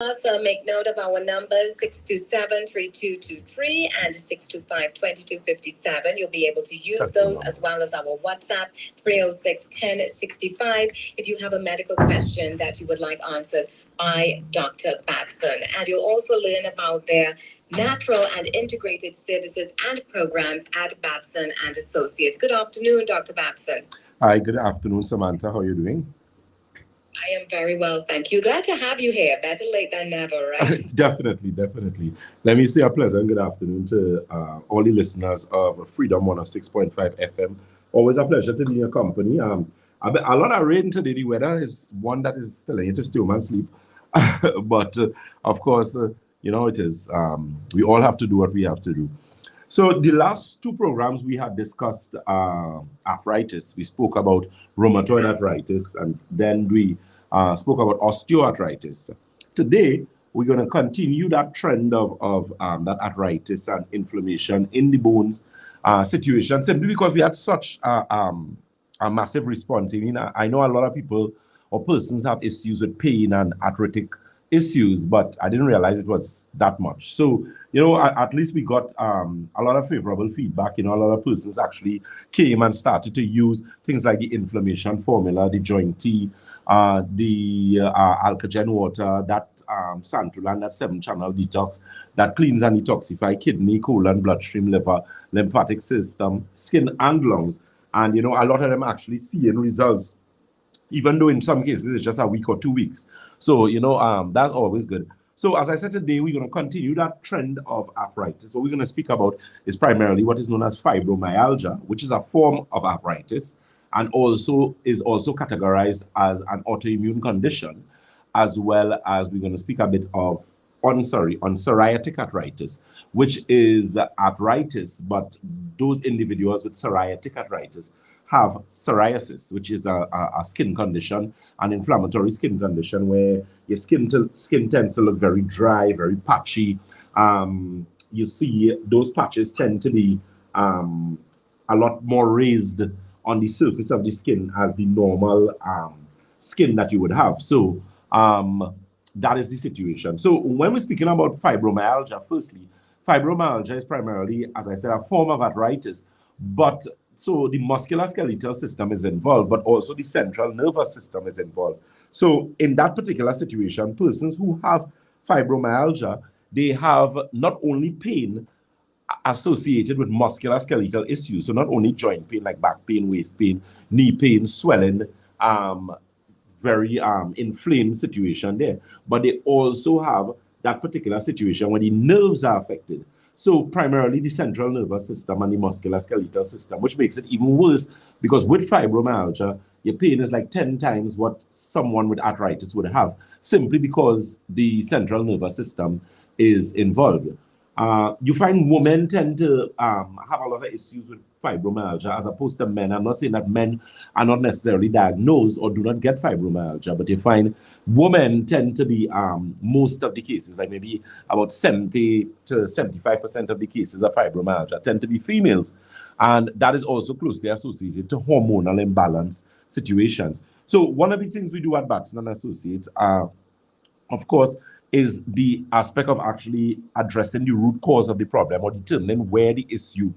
Make note of our numbers 627-3223 and 625-2257. You'll be able to use those as well as our WhatsApp 306-1065 if you have a medical question that you would like answered by Dr. Batson. And you'll also learn about their natural and integrated services and programs at Batson and Associates. Good afternoon, Dr. Batson. Hi, good afternoon, Samantha. How are you doing? I am very well, thank you. Glad to have you here. Better late than never, right? Definitely. Let me say a pleasant good afternoon to all the listeners of Freedom 106.5 FM. Always a pleasure to be in your company. A lot of rain today. The weather is one that is telling you to stay home and sleep. But of course, it is. We all have to do what we have to do. So the last two programs we had discussed arthritis. We spoke about rheumatoid arthritis, and then we spoke about osteoarthritis. Today, we're going to continue that trend of that arthritis and inflammation in the bones situation, simply because we had such a massive response. I know a lot of people or persons have issues with pain and arthritic issues, but I didn't realize it was that much. So, at least we got a lot of favorable feedback. A lot of persons actually came and started to use things like the inflammation formula, the joint tea, the alkagen water, that Santulan, that 7-channel detox, that cleans and detoxify kidney, colon, bloodstream, liver, lymphatic system, skin, and lungs. And, a lot of them actually seeing results, even though in some cases it's just a week or 2 weeks. So, that's always good. So, as I said today, we're going to continue that trend of arthritis. What we're going to speak about is primarily what is known as fibromyalgia, which is a form of arthritis and is also categorized as an autoimmune condition, as well as we're going to speak a bit on psoriatic arthritis, which is arthritis, but those individuals with psoriatic arthritis have psoriasis, which is a skin condition, an inflammatory skin condition where your skin tends to look very dry, very patchy. You see those patches tend to be a lot more raised on the surface of the skin as the normal skin that you would have. So that is the situation. So when we're speaking about fibromyalgia, firstly, fibromyalgia is primarily, as I said, a form of arthritis, but so the musculoskeletal system is involved, but also the central nervous system is involved. So in that particular situation, persons who have fibromyalgia, they have not only pain associated with musculoskeletal issues, so not only joint pain like back pain, waist pain, knee pain, swelling, very inflamed situation there, but they also have that particular situation where the nerves are affected. So primarily the central nervous system and the musculoskeletal system, which makes it even worse because with fibromyalgia, your pain is like 10 times what someone with arthritis would have, simply because the central nervous system is involved. You find women tend to have a lot of issues with fibromyalgia as opposed to men. I'm not saying that men are not necessarily diagnosed or do not get fibromyalgia, but you find women tend to be most of the cases, like maybe about 70 to 75% of the cases of fibromyalgia tend to be females. And that is also closely associated to hormonal imbalance situations. So one of the things we do at Batson and Associates, of course, is the aspect of actually addressing the root cause of the problem or determining where the issue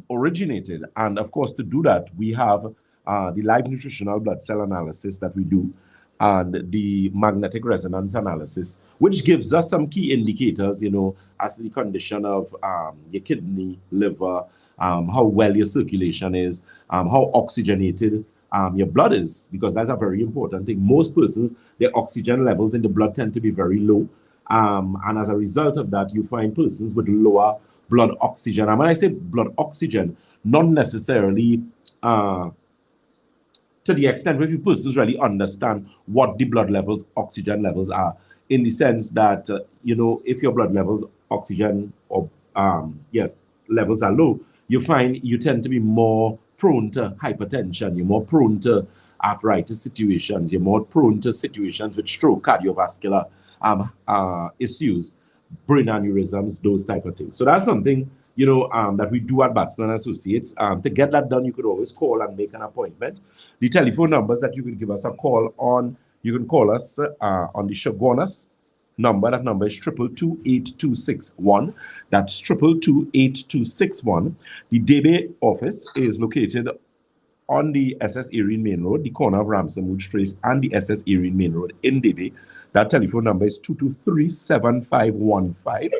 originated. And of course, to do that, we have the live nutritional blood cell analysis that we do and the magnetic resonance analysis, which gives us some key indicators, as to the condition of your kidney, liver, how well your circulation is, how oxygenated your blood is, because that's a very important thing. Most persons, their oxygen levels in the blood tend to be very low. And as a result of that, you find persons with lower blood oxygen. And when I say blood oxygen, not necessarily to the extent where persons really understand what the blood levels, oxygen levels are, in the sense that, if your blood levels, oxygen, or levels are low, you find you tend to be more prone to hypertension, you're more prone to arthritis situations, you're more prone to situations with stroke, cardiovascular issues, brain aneurysms, those type of things. So that's something, that we do at Batson and Associates. To get that done, you could always call and make an appointment. The telephone numbers that you can give us a call on, you can call us on the show, go on us number. That number is 2228261. That's 2228261. The Debe office is located on the SS Erin Main Road, the corner of Ramsey Woods Trace and the SS Erin Main Road in Debe. That telephone number is 2237515.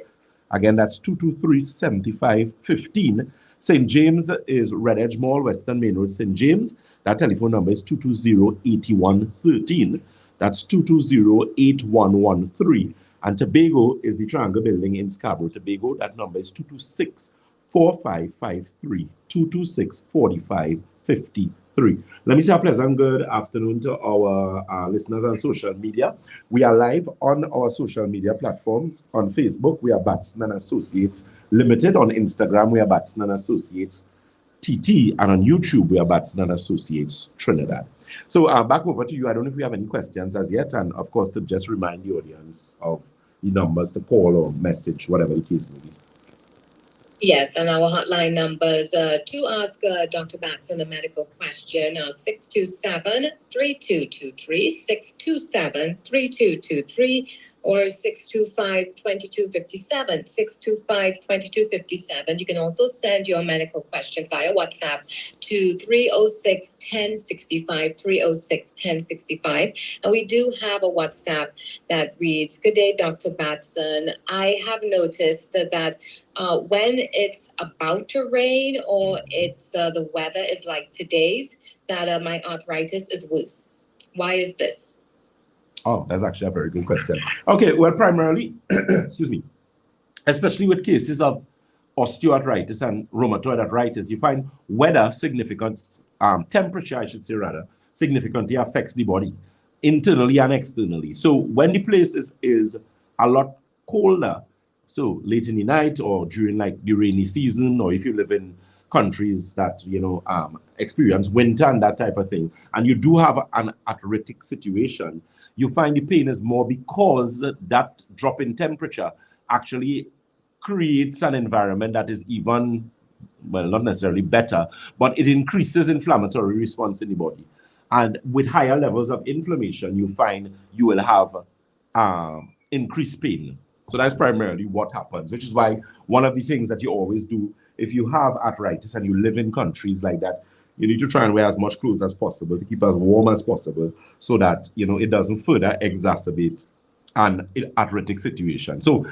Again, that's 2237515. St. James is Red Edge Mall, Western Main Road, St. James. That telephone number is 2208113. That's 2208113. And Tobago is the Triangle Building in Scarborough, Tobago. That number is 2264553. 2264553. Let me say a pleasant good afternoon to our listeners on social media. We are live on our social media platforms. On Facebook, we are Batson and Associates Limited. On Instagram, we are Batson and Associates TT. And on YouTube, we are Batson and Associates Trinidad. So back over to you. I don't know if we have any questions as yet. And of course, to just remind the audience of the numbers to call or message, whatever the case may be. Yes, and our hotline numbers to ask Dr. Batson a medical question are 627-3223, 627-3223, or 625-2257, 625-2257. You can also send your medical questions via WhatsApp to 306-1065, 306-1065. And we do have a WhatsApp that reads, "Good day, Dr. Batson. I have noticed that when it's about to rain or it's the weather is like today's, that my arthritis is worse. Why is this?" Oh, that's actually a very good question. Okay, well, primarily, excuse me, especially with cases of osteoarthritis and rheumatoid arthritis, you find weather significant, temperature, I should say rather, significantly affects the body, internally and externally. So when the place is a lot colder, so late in the night or during like the rainy season, or if you live in countries that, experience winter and that type of thing, and you do have an arthritic situation, you find the pain is more because that drop in temperature actually creates an environment that is even, well, not necessarily better, but it increases inflammatory response in the body. And with higher levels of inflammation, you find you will have increased pain. So that's primarily what happens, which is why one of the things that you always do if you have arthritis and you live in countries like that, you need to try and wear as much clothes as possible to keep as warm as possible so that, it doesn't further exacerbate an arthritic situation. So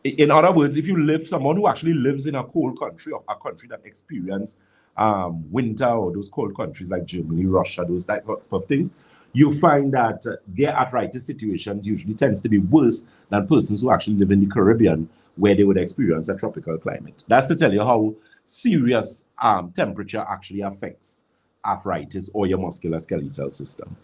in other words, if you live, someone who actually lives in a cold country or a country that experiences winter or those cold countries like Germany, Russia, those type of things, you find that their arthritis situation usually tends to be worse than persons who actually live in the Caribbean, where they would experience a tropical climate. That's to tell you how serious temperature actually affects arthritis or your musculoskeletal system.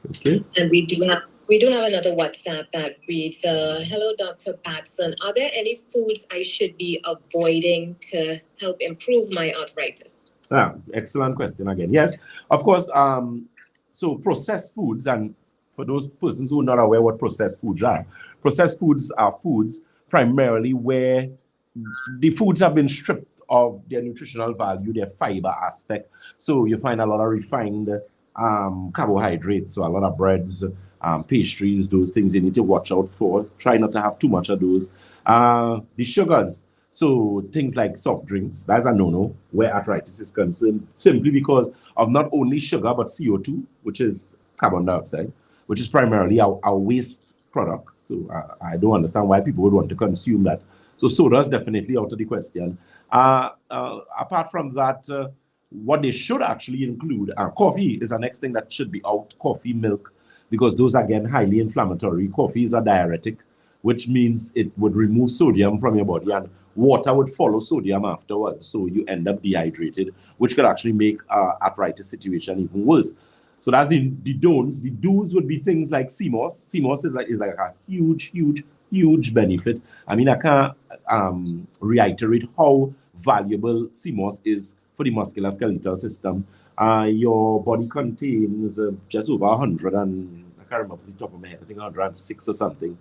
Okay. And we do have another WhatsApp that reads, "Hello, Dr. Batson. Are there any foods I should be avoiding to help improve my arthritis?" Excellent question again. Yes, of course. So processed foods, and for those persons who are not aware what processed foods are foods primarily where the foods have been stripped of their nutritional value, their fiber aspect. So you find a lot of refined carbohydrates, so a lot of breads, pastries, those things you need to watch out for. Try not to have too much of those. The sugars, so things like soft drinks, that's a no-no where arthritis is concerned, simply because of not only sugar, but CO2, which is carbon dioxide, which is primarily our waste product. So I don't understand why people would want to consume that. So soda is definitely out of the question. Apart from that, what they should actually include, coffee is the next thing that should be out, coffee, milk, because those are, again, highly inflammatory. Coffee is a diuretic, which means it would remove sodium from your body, and water would follow sodium afterwards. So you end up dehydrated, which could actually make arthritis situation even worse. So that's the don'ts. The do's would be things like CMOS. CMOS is like a huge benefit. I mean, I can't reiterate how valuable CMOS is for the musculoskeletal system. Your body contains just over 100 and I can't remember off the top of my head, I think 106 or something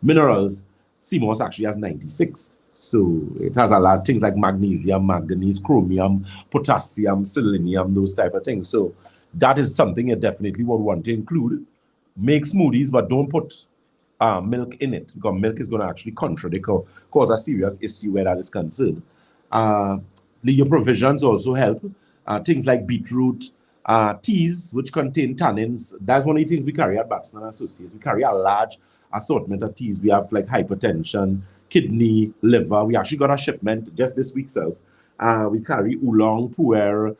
minerals. CMOS actually has 96. So it has a lot of things like magnesium, manganese, chromium, potassium, selenium, those type of things. So that is something you definitely would want to include. Make smoothies, but don't put milk in it, because milk is going to actually contradict or cause a serious issue where that is concerned. Your provisions also help. Things like beetroot, teas, which contain tannins. That's one of the things we carry at Batson and Associates. We carry a large assortment of teas. We have like hypertension, kidney, liver. We actually got a shipment just this week, so we carry oolong, pu'er.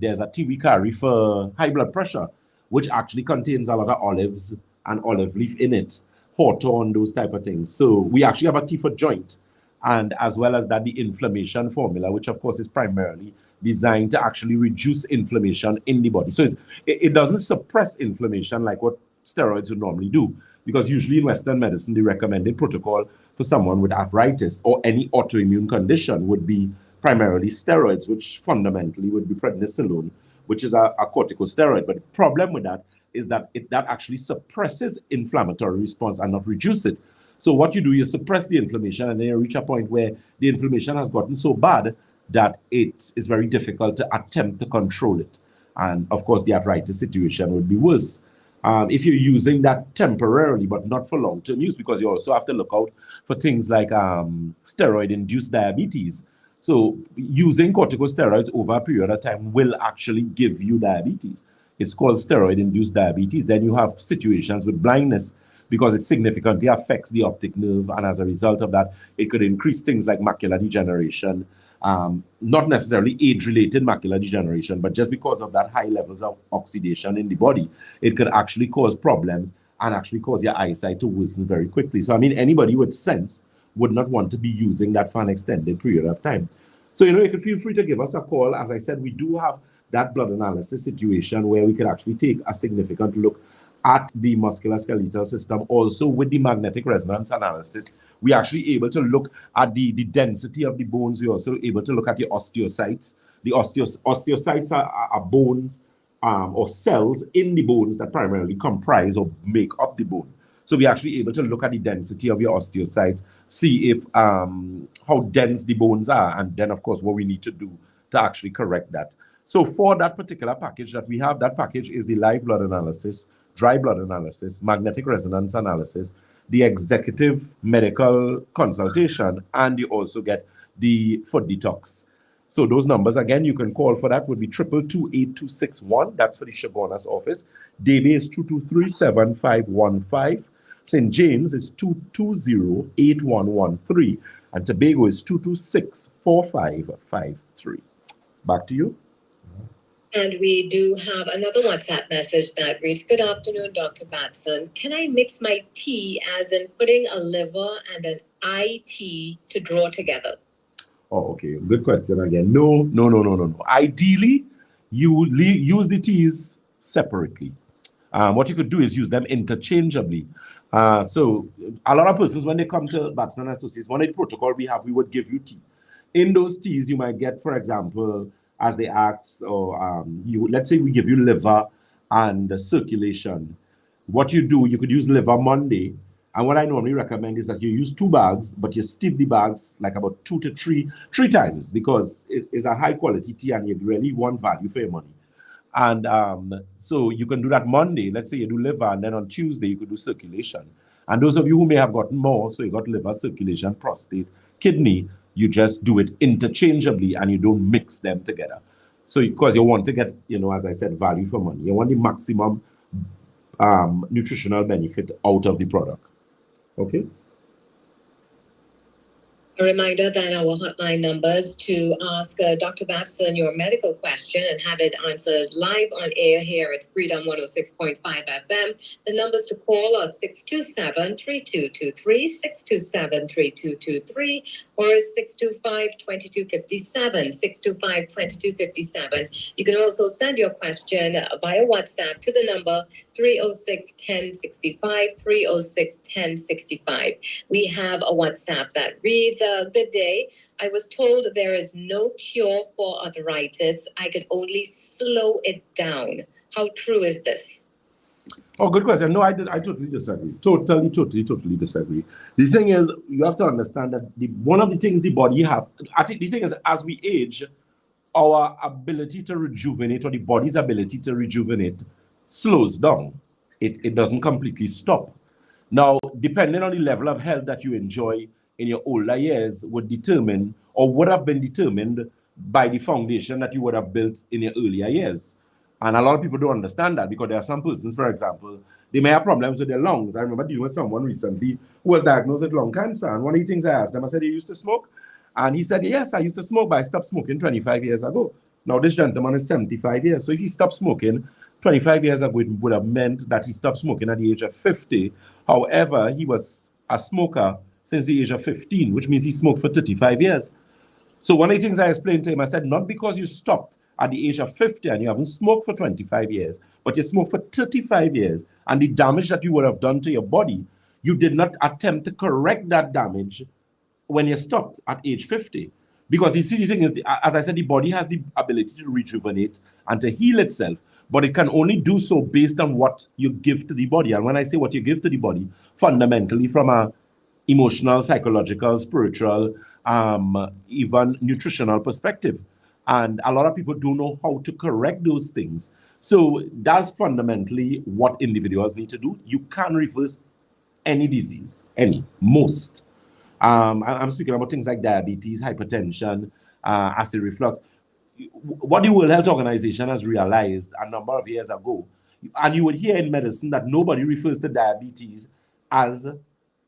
There's a tea we carry for high blood pressure, which actually contains a lot of olives and olive leaf in it, hawthorn, those type of things. So we actually have a tea for joint, and as well as that, the inflammation formula, which of course is primarily designed to actually reduce inflammation in the body. So it doesn't suppress inflammation like what steroids would normally do, because usually in Western medicine, the recommended protocol for someone with arthritis or any autoimmune condition would be primarily steroids, which fundamentally would be prednisolone, which is a corticosteroid. But the problem with that is that that actually suppresses inflammatory response and not reduce it. So what you do, you suppress the inflammation, and then you reach a point where the inflammation has gotten so bad that it is very difficult to attempt to control it. And of course, the arthritis situation would be worse. If you're using that temporarily, but not for long-term use, because you also have to look out for things like steroid-induced diabetes. So using corticosteroids over a period of time will actually give you diabetes. It's called steroid-induced diabetes. Then you have situations with blindness, because it significantly affects the optic nerve, and as a result of that, it could increase things like macular degeneration, not necessarily age-related macular degeneration, but just because of that high levels of oxidation in the body, it could actually cause problems and actually cause your eyesight to worsen very quickly. So, I mean, anybody with sense would not want to be using that for an extended period of time. So, you could feel free to give us a call. As I said, we do have that blood analysis situation where we could actually take a significant look at the musculoskeletal system. Also, with the magnetic resonance analysis, we're actually able to look at the density of the bones. We're also able to look at the osteocytes. The osteocytes are bones or cells in the bones that primarily comprise or make up the bone. So we're actually able to look at the density of your osteocytes, see if how dense the bones are, and then, of course, what we need to do to actually correct that. So for that particular package that we have, that package is the live blood analysis, dry blood analysis, magnetic resonance analysis, the executive medical consultation, and you also get the foot detox. So those numbers, again, you can call for that, would be 222-8261. That's for the Chaguanas office. Davie is 223-7515. St. James is 220-8113. And Tobago is 226-4553. Back to you. And we do have another WhatsApp message that reads, "Good afternoon, Dr. Batson. Can I mix my tea, as in putting a liver and an eye tea to draw together?" Oh, okay. Good question again. No. Ideally, you use the teas separately. What you could do is use them interchangeably. So a lot of persons, when they come to Batson Associates, one of the protocol we have, we would give you tea. In those teas, you might get, for example, as they ask, or let's say we give you liver and circulation. What you do, you could use liver Monday. And what I normally recommend is that you use 2 bags, but you steep the bags like about 2 to 3 times, because it is a high quality tea and you really want value for your money. And so you can do that Monday. Let's say you do liver, and then on Tuesday you could do circulation. And those of you who may have gotten more, so you got liver, circulation, prostate, kidney, you just do it interchangeably and you don't mix them together. So because you want to get, as I said, value for money. You want the maximum nutritional benefit out of the product. Okay? A reminder that our hotline numbers to ask Dr. Batson your medical question and have it answered live on air here at Freedom 106.5 FM. The numbers to call are 627-3223, 627-3223, or 625-2257, 625-2257. You can also send your question via WhatsApp to the number 306-1065, 306-1065. We have a WhatsApp that reads, "Good day. I was told there is no cure for arthritis. I can only slow it down. How true is this?" Oh, good question. No, I totally disagree. Totally disagree. The thing is, you have to understand that one of the things the body have, I think the thing is, as we age, our ability to rejuvenate, or the body's ability to rejuvenate, slows down. It doesn't completely stop. Now, depending on the level of health that you enjoy in your older years would determine or would have been determined by the foundation that you would have built in your earlier years. And a lot of people don't understand that because there are some persons, for example, they may have problems with their lungs. I remember dealing with someone recently who was diagnosed with lung cancer. And one of the things I asked them, I said, "You used to smoke?" And he said, "Yes, I used to smoke, but I stopped smoking 25 years ago." Now, this gentleman is 75 years. So if he stopped smoking 25 years ago, it would have meant that he stopped smoking at the age of 50. However, he was a smoker since the age of 15, which means he smoked for 35 years. So one of the things I explained to him, I said, not because you stopped at the age of 50 and you haven't smoked for 25 years, but you smoked for 35 years, and the damage that you would have done to your body, you did not attempt to correct that damage when you stopped at age 50. Because the silly thing is, as I said, the body has the ability to rejuvenate and to heal itself, but it can only do so based on what you give to the body. And when I say what you give to the body, fundamentally from a emotional, psychological, spiritual, even nutritional perspective. And a lot of people don't know how to correct those things. So that's fundamentally what individuals need to do. You can reverse any disease, most. I'm speaking about things like diabetes, hypertension, acid reflux. What the World Health Organization has realized a number of years ago, and you would hear in medicine that nobody refers to diabetes as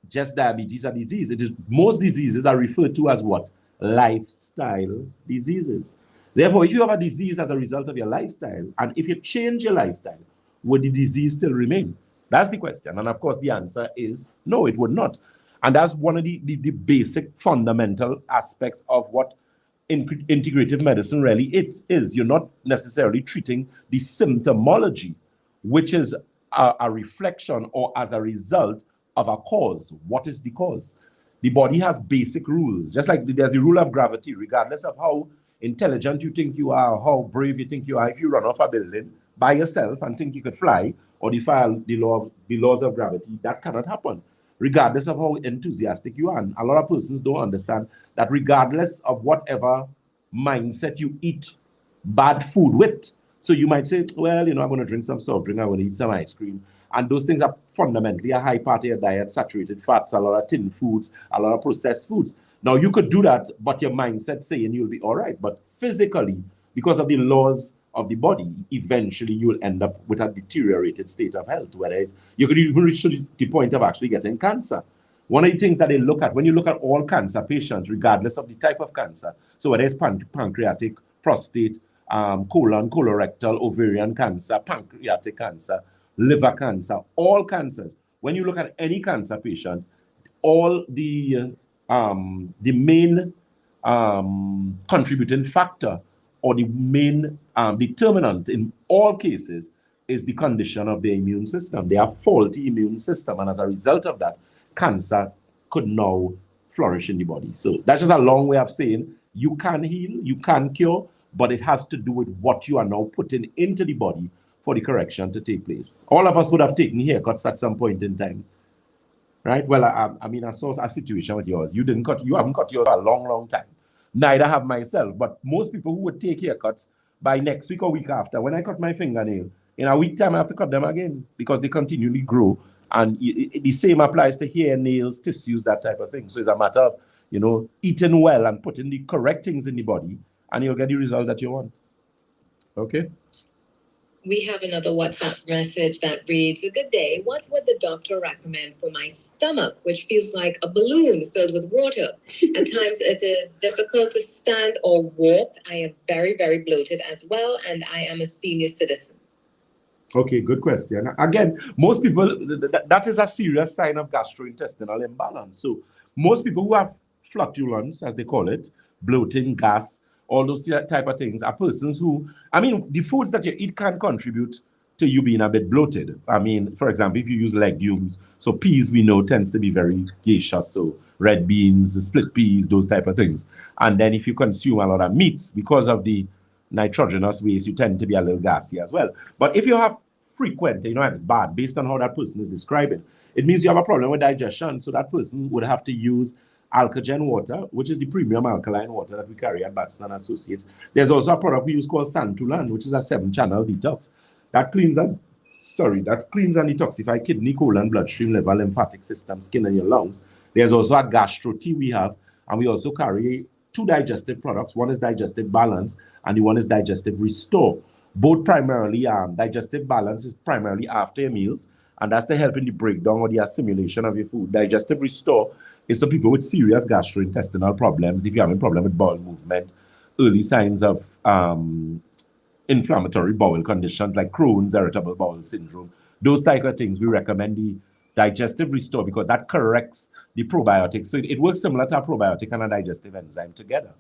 just diabetes a disease. It is most diseases are referred to as what? Lifestyle diseases. Therefore, if you have a disease as a result of your lifestyle, and if you change your lifestyle, would the disease still remain? That's the question. And of course, the answer is no, it would not. And that's one of the basic fundamental aspects of what integrative medicine really is. You're not necessarily treating the symptomology, which is a reflection or as a result of a cause. What is the cause? The body has basic rules, just like there's the rule of gravity, regardless of how intelligent you think you are, how brave you think you are. If you run off a building by yourself and think you could fly or defy the laws of gravity, that cannot happen, regardless of how enthusiastic you are. And a lot of persons don't understand that regardless of whatever mindset you eat bad food with. So you might say, well, I'm going to drink some soft drink, I'm going to eat some ice cream. And those things are fundamentally a high part of your diet, saturated fats, a lot of tin foods, a lot of processed foods. Now, you could do that, but your mindset saying you'll be all right. But physically, because of the laws of the body, eventually you'll end up with a deteriorated state of health, whether it's, you could even reach to the point of actually getting cancer. One of the things that they look at, when you look at all cancer patients, regardless of the type of cancer, so whether it's pancreatic, prostate, colon, colorectal, ovarian cancer, pancreatic cancer, liver cancer, all cancers, when you look at any cancer patient, all the main contributing factor or the main determinant in all cases is the condition of the immune system. They have faulty immune system, and as a result of that, cancer could now flourish in the body. So that's just a long way of saying you can heal, you can cure, but it has to do with what you are now putting into the body for the correction to take place. All of us would have taken haircuts at some point in time, right? Well, I mean, I saw a situation with yours. You haven't cut yours for a long, long time. Neither have myself. But most people who would take haircuts by next week or week after, when I cut my fingernail, in a week time, I have to cut them again because they continually grow. And the same applies to hair, nails, tissues, that type of thing. So it's a matter of, eating well and putting the correct things in the body, and you'll get the result that you want. Okay? We have another WhatsApp message that reads, "Good day. What would the doctor recommend for my stomach, which feels like a balloon filled with water? At times it is difficult to stand or walk. I am very, very bloated as well, and I am a senior citizen." Okay, good question. Again, most people, that is a serious sign of gastrointestinal imbalance. So most people who have flatulence, as they call it, bloating, gas, all those type of things are persons who, the foods that you eat can contribute to you being a bit bloated. For example, if you use legumes, so peas we know tends to be very gaseous, so red beans, split peas, those type of things. And then if you consume a lot of meats, because of the nitrogenous waste, you tend to be a little gassy as well. But if you have frequent, it's bad based on how that person is describing, it means you have a problem with digestion. So that person would have to use Alkagen water, which is the premium alkaline water that we carry at Batson Associates. There's also a product we use called Santulan, which is a 7-channel detox that cleans that cleans and detoxifies kidney, colon, bloodstream, liver, lymphatic system, skin, and your lungs. There's also a Gastrotea we have, and we also carry 2 digestive products. One is Digestive Balance, and the one is Digestive Restore. Both primarily, Digestive Balance is primarily after your meals, and that's to help in the breakdown or the assimilation of your food. Digestive Restore is for people with serious gastrointestinal problems. If you're having a problem with bowel movement, early signs of inflammatory bowel conditions like Crohn's, irritable bowel syndrome, those type of things, we recommend the Digestive Restore because that corrects the probiotics. So it works similar to a probiotic and a digestive enzyme together.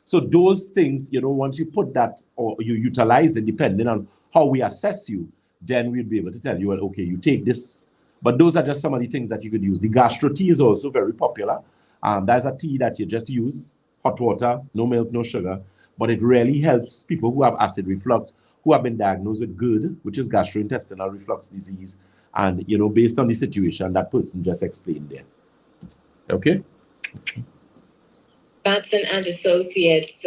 So those things, once you put that or you utilize it, depending on how we assess you, then we'll be able to tell you, well, okay, you take this. But those are just some of the things that you could use. The Gastrotea is also very popular. That's a tea that you just use, hot water, no milk, no sugar. But it really helps people who have acid reflux, who have been diagnosed with GERD, which is gastrointestinal reflux disease. And, based on the situation that person just explained there. Okay? Batson and Associates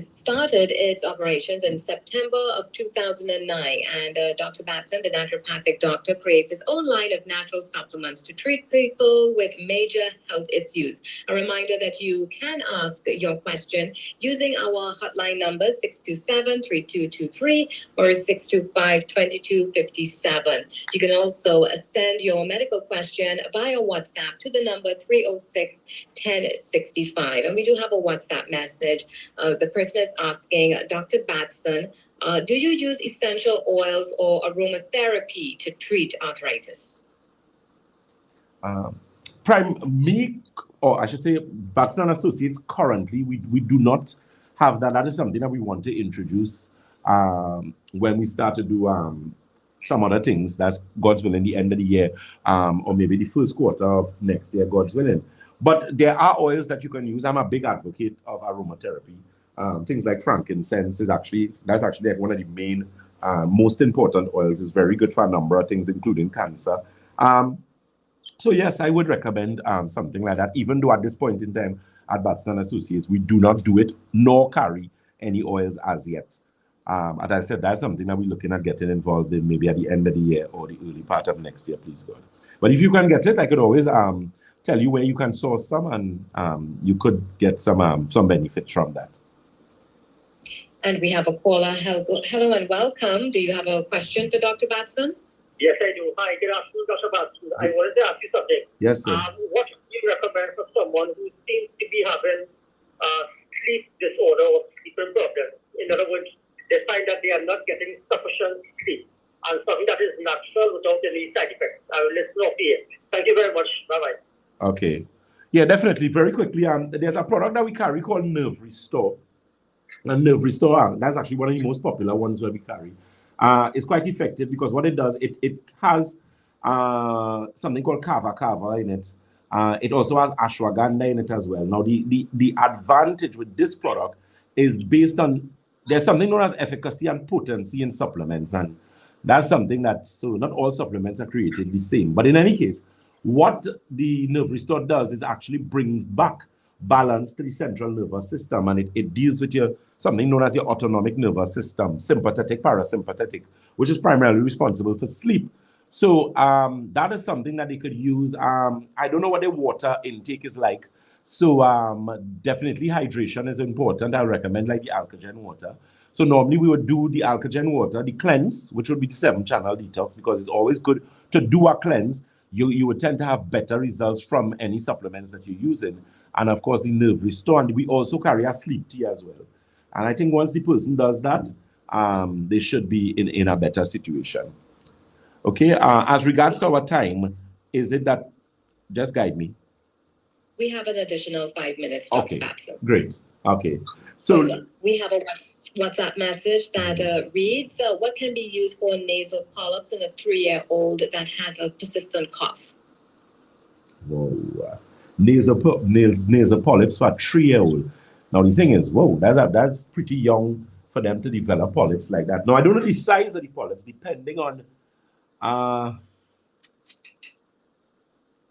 started its operations in September of 2009, and Dr. Batson, the naturopathic doctor, creates his own line of natural supplements to treat people with major health issues. A reminder that you can ask your question using our hotline number 627-3223 or 625-2257. You can also send your medical question via WhatsApp to the number 306-1065. And we do have a WhatsApp message. The person is asking, Dr. Batson, do you use essential oils or aromatherapy to treat arthritis? Batson and Associates, currently, we do not have that. That is something that we want to introduce when we start to do some other things. That's God's willing, the end of the year, or maybe the first quarter of next year, God's willing. But there are oils that you can use. I'm a big advocate of aromatherapy. Things like frankincense that's actually like one of the main, most important oils. It's very good for a number of things, including cancer. So yes, I would recommend something like that, even though at this point in time at Batson and Associates, we do not do it nor carry any oils as yet. As I said, that's something that we're looking at getting involved in maybe at the end of the year or the early part of next year, please God. But if you can get it, I could always tell you where you can source some, and you could get some benefits from that. And we have a caller. Hello and welcome. Do you have a question for Dr. Batson? Yes, I do. Hi, good afternoon, Dr. Batson. I wanted to ask you something. Yes, sir. What do you recommend for someone who seems to be having sleep disorder or sleeping problems? In other words, they find that they are not getting sufficient sleep, and something that is natural without any side effects. I will listen off here. Thank you very much. Bye-bye. Okay. Yeah, definitely. Very quickly, there's a product that we carry called Nerve Restore. And Nerve Restore, that's actually one of the most popular ones where we carry. It's quite effective because what it does, it has something called kava in it. It also has ashwagandha in it as well. Now, the advantage with this product is based on, there's something known as efficacy and potency in supplements. And that's something that, so not all supplements are created the same. But in any case, what the Nerve Restore does is actually bring back balance to the central nervous system, and it deals with something known as your autonomic nervous system, sympathetic, parasympathetic, which is primarily responsible for sleep. So that is something that they could use. I don't know what their water intake is like, so definitely hydration is important. I recommend like the Alkagen water. So normally we would do the Alkagen water, the cleanse, which would be the 7-channel detox, because it's always good to do a cleanse. You would tend to have better results from any supplements that you're using. And of course, the Nerve Restore. And we also carry a sleep tea as well. And I think once the person does that, they should be in a better situation. Okay, as regards to our time, is it that, just guide me. We have an additional 5 minutes, Dr. Okay, Batson. great. Okay. So we have a WhatsApp message that reads, what can be used for nasal polyps in a 3-year-old that has a persistent cough? Whoa. Nasal polyps for a 3-year-old. Now the thing is, whoa, that's pretty young for them to develop polyps like that. Now I don't know the size of the polyps, depending on well,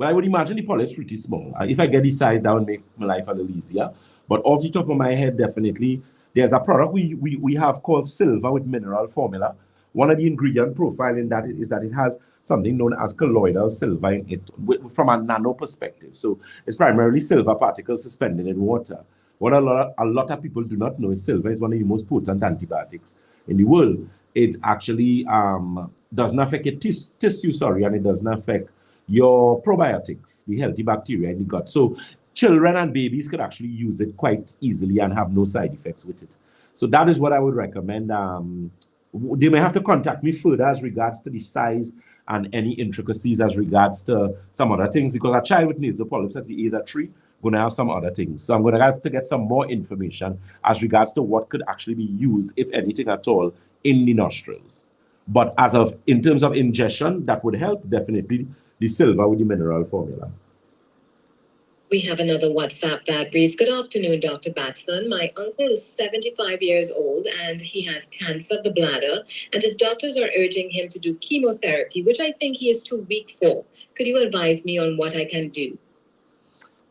I would imagine the polyps pretty small. If I get the size, that would make my life a little easier. But off the top of my head, definitely, there's a product we have called Silver with mineral formula, one of the ingredient profile in that is that it has something known as colloidal silver in it from a nano perspective. So it's primarily silver particles suspended in water. What a lot of people do not know is silver is one of the most potent antibiotics in the world. It actually doesn't affect your tissue, and it doesn't affect your probiotics, the healthy bacteria in the gut. So children and babies could actually use it quite easily and have no side effects with it. So that is what I would recommend. They may have to contact me further as regards to the size and any intricacies as regards to some other things, because a child with nasal polyps at the age of 3 going to have some other things. So I'm going to have to get some more information as regards to what could actually be used, if anything at all, in the nostrils. But in terms of ingestion, that would help definitely the silver with the mineral formula. We have another WhatsApp that reads, "Good afternoon, Dr. Batson. My uncle is 75 years old and he has cancer of the bladder, and his doctors are urging him to do chemotherapy, which I think he is too weak for. Could you advise me on what I can do?"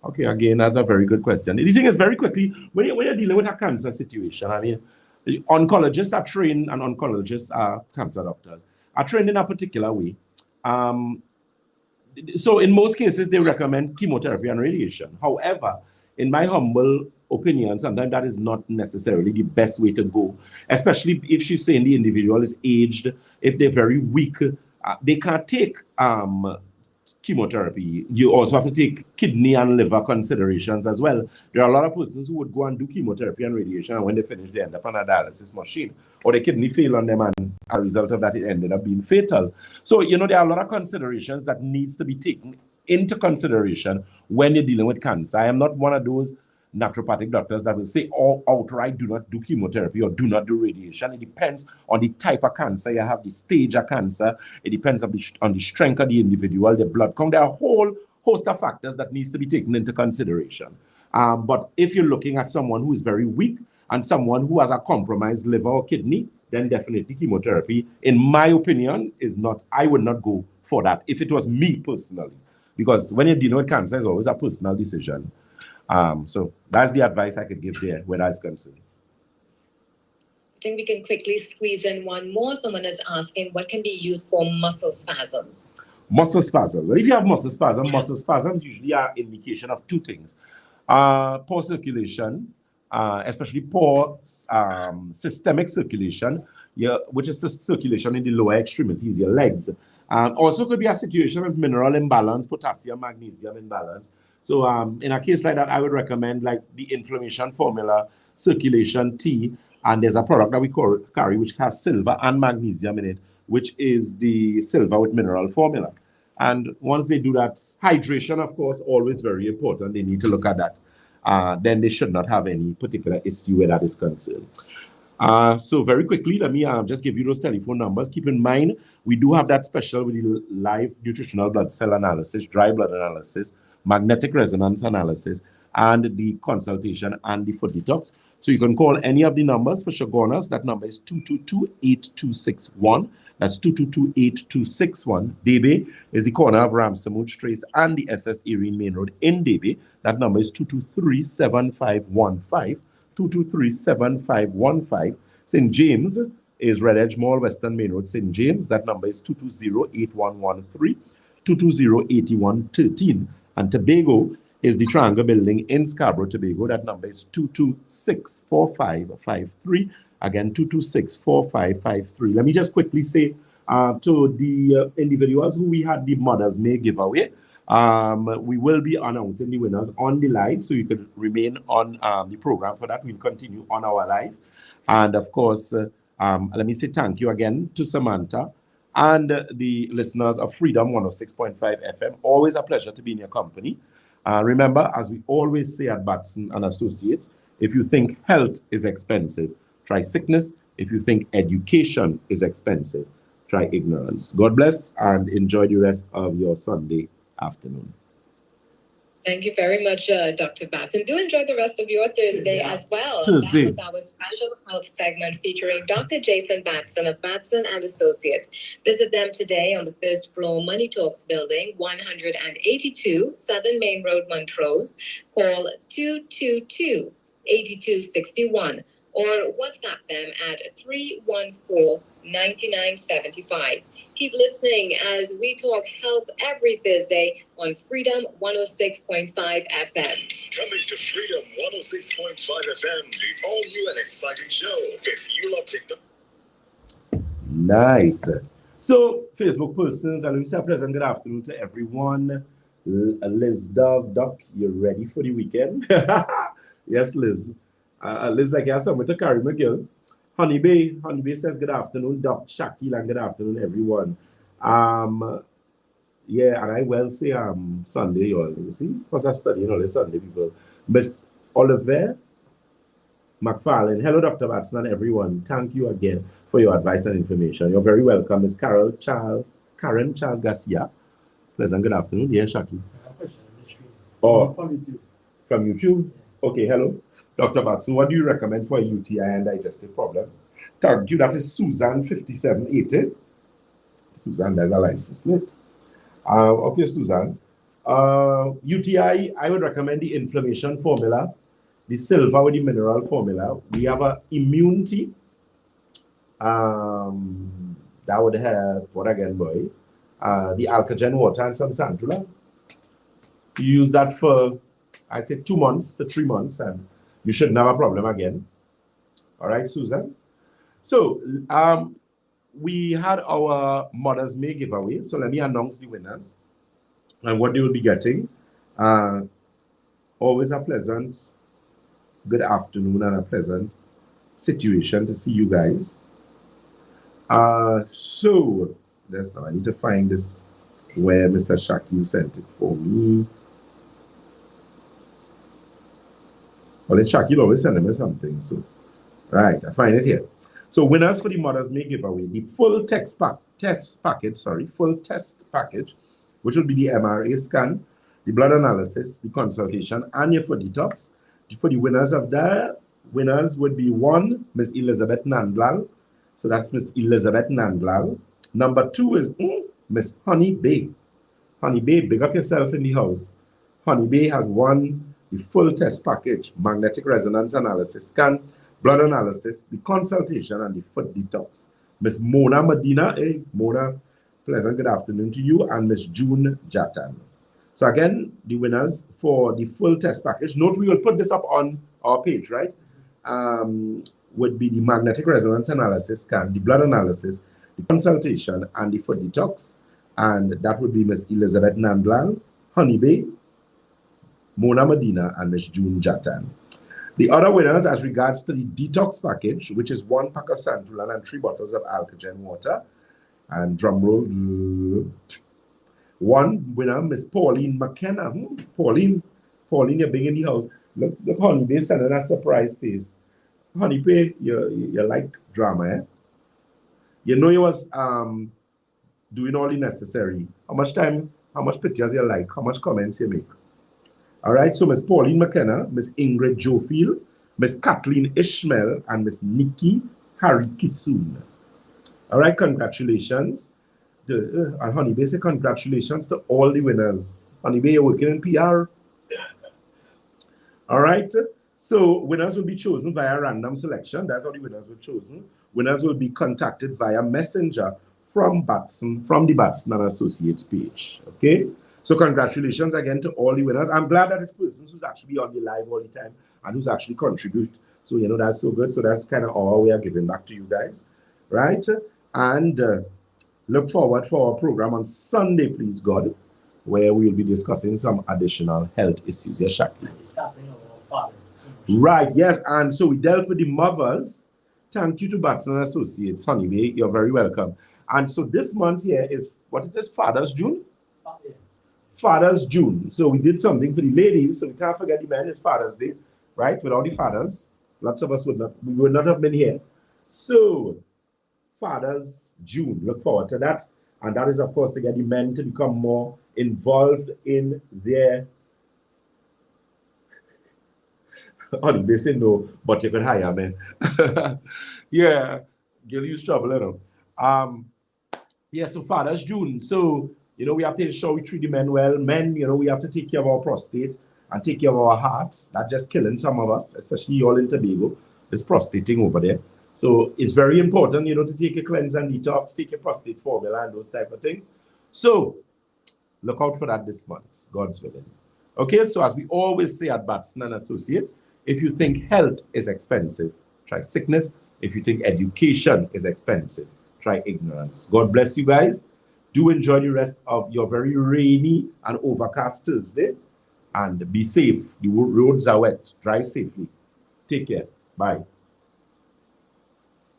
Okay, again, that's a very good question. The thing is, very quickly, when you're dealing with a cancer situation, I mean, oncologists are trained, and oncologists are cancer doctors, are trained in a particular way. So in most cases, they recommend chemotherapy and radiation. However, in my humble opinion, sometimes that is not necessarily the best way to go, especially if she's saying the individual is aged, if they're very weak, they can't take chemotherapy. You also have to take kidney and liver considerations as well. There are a lot of persons who would go and do chemotherapy and radiation, and when they finish, they end up on a dialysis machine, or the kidney fail on them, and as a result of that, it ended up being fatal. So, there are a lot of considerations that needs to be taken into consideration when you're dealing with cancer. I am not one of those naturopathic doctors that will say outright do not do chemotherapy or do not do radiation. It depends on the type of cancer you have, the stage of cancer. It depends on the strength of the individual, the blood count. There are a whole host of factors that needs to be taken into consideration. But if you're looking at someone who is very weak and someone who has a compromised liver or kidney, then definitely chemotherapy, in my opinion, I would not go for that if it was me personally. Because when you're dealing with cancer, it's always a personal decision. So that's the advice I could give there where that's concerned. I think we can quickly squeeze in one more. Someone is asking, what can be used for muscle spasms? Muscle spasms. Well, if you have muscle spasms usually are indication of two things. Poor circulation, especially poor systemic circulation, which is circulation in the lower extremities, your legs. Also could be a situation of mineral imbalance, potassium, magnesium imbalance. So in a case like that, I would recommend like the inflammation formula, circulation tea, and there's a product that we carry which has silver and magnesium in it, which is the silver with mineral formula. And once they do that, hydration, of course, always very important. They need to look at that. Then they should not have any particular issue where that is concerned. So very quickly, let me just give you those telephone numbers. Keep in mind, we do have that special with the live nutritional blood cell analysis, dry blood analysis, magnetic resonance analysis, and the consultation and the food detox. So you can call any of the numbers for Shogunas. That number is 222-8261. That's 222-8261. Debe is the corner of Ramsamut Trace and the SS Erin Main Road in Debe. That number is 223-7515. 223-7515. St. James is Red Edge Mall, Western Main Road, St. James. That number is 220-8113. 220-8113. And Tobago is the Triangle Building in Scarborough, Tobago. That number is 226-4553. Again, 226-4553. Let me just quickly say to the individuals who we had the Mother's Day giveaway, we will be announcing the winners on the live, so you can remain on the program for that. We'll continue on our live. And of course, let me say thank you again to Samantha and the listeners of Freedom 106.5 FM. Always a pleasure to be in your company. Remember, as we always say at Batson and Associates, if you think health is expensive, try sickness. If you think education is expensive, try ignorance. God bless and enjoy the rest of your Sunday afternoon. Thank you very much, Dr. Batson. Do enjoy the rest of your Thursday as well. Thursday. That was our special health segment featuring Dr. Jason Batson of Batson and Associates. Visit them today on the first floor, Money Talks Building, 182 Southern Main Road, Montrose. Call 222-8261 or WhatsApp them at 314 $99.75. Keep listening as we talk health every Thursday on Freedom 106.5 FM. Coming to Freedom 106.5 FM, the all-new and exciting show. If you love TikTok. Nice. So, Facebook persons, and we say a pleasant good afternoon to everyone. Liz Dove, Doc, you ready for the weekend? Yes, Liz. Liz, I guess I'm going to carry my girl. Honeybay says good afternoon. Doc Shakil, and good afternoon, everyone. Yeah, and I will say Sunday, you see, because I study all the Sunday people. Miss Oliver McFarlane, hello, Dr. Batson and everyone. Thank you again for your advice and information. You're very welcome. Miss Karen Charles Garcia. Pleasant good afternoon. Yeah, Shaki. Oh, from YouTube. From YouTube? Okay, hello. Dr. Batson, what do you recommend for UTI and digestive problems? Thank you. That is Susan 5780. Susan, there's a license plate. Okay, Susan. UTI, I would recommend the inflammation formula, the silver with the mineral formula. We have a immunity. That would help, what again, boy? The alkagen water and some sandula. You use that for, I say, 2 months to 3 months, and you shouldn't have a problem again. All right, Susan? So, we had our Mother's May giveaway. So let me announce the winners and what they will be getting. Always a pleasant good afternoon and a pleasant situation to see you guys. So let's now, I need to find this where Mr. Shaki sent it for me. Well, Shaki always send me something. So, right, I find it here. So winners for the Mother's May giveaway, the full test package, which will be the MRA scan, the blood analysis, the consultation, and your food detox. For the winners of that, winners would be 1, Miss Elizabeth Nandlal. So that's Miss Elizabeth Nandlal. Number 2 is Miss Honey Bay. Honey Bay, big up yourself in the house. Honey Bay has won the full test package, magnetic resonance analysis scan, blood analysis, the consultation, and the foot detox. Miss Mona Medina, Mona, pleasant good afternoon to you, and Miss June Jatan. So again, the winners for the full test package, note we will put this up on our page, right? Would be the magnetic resonance analysis scan, the blood analysis, the consultation, and the foot detox. And that would be Miss Elizabeth Nandlal, Honey Bay, Mona Medina, and Miss June Jatan. The other winners as regards to the detox package, which is 1 pack of Santulan and 3 bottles of alkagen water. And drum roll. 1 winner, Miss Pauline McKenna. Pauline, you're big in the house. Look, Honey Bay sending a surprise face. Honey Bay, you like drama, eh? You know you was doing all the necessary. How much time, how much pictures you like, how much comments you make. All right, so Miss Pauline McKenna, Miss Ingrid Jofield, Miss Kathleen Ishmael, and Miss Nikki Harikisun. All right, congratulations. And Honey Bay, say congratulations to all the winners. Honey Bay, you're working in PR. All right, so winners will be chosen via random selection. That's how the winners were chosen. Winners will be contacted via messenger from Batson, from the Batson and Associates page. Okay. So congratulations again to all the winners. I'm glad that this person who's actually on the live all the time and who's actually contribute. So, you know, that's so good. So that's kind of our way of giving back to you guys, right? And look forward for our program on Sunday, please God, where we'll be discussing some additional health issues. Yes, Shaki. Right, yes. And so we dealt with the mothers. Thank you to Batson Associates, Honey Bay. You're very welcome. And so this month here is, what it is, Father's June? Father's June. So we did something for the ladies, so we can't forget the men. It's Father's Day, right? With all the fathers. Lots of us would not have been here. So Father's June. Look forward to that. And that is, of course, to get the men to become more involved in their they say no, but you can hire men. Yeah, you'll use trouble, you know. Yeah, so Father's June. So, you know, we have to ensure we treat the men well. Men, you know, we have to take care of our prostate and take care of our hearts. That's just killing some of us, especially all in Tobago. It's prostating over there. So it's very important, you know, to take a cleanse and detox, take a prostate formula and those type of things. So look out for that this month, God's willing. Okay, so as we always say at Batson and Associates, if you think health is expensive, try sickness. If you think education is expensive, try ignorance. God bless you guys. Do enjoy the rest of your very rainy and overcast Thursday. And be safe. The roads are wet. Drive safely. Take care. Bye.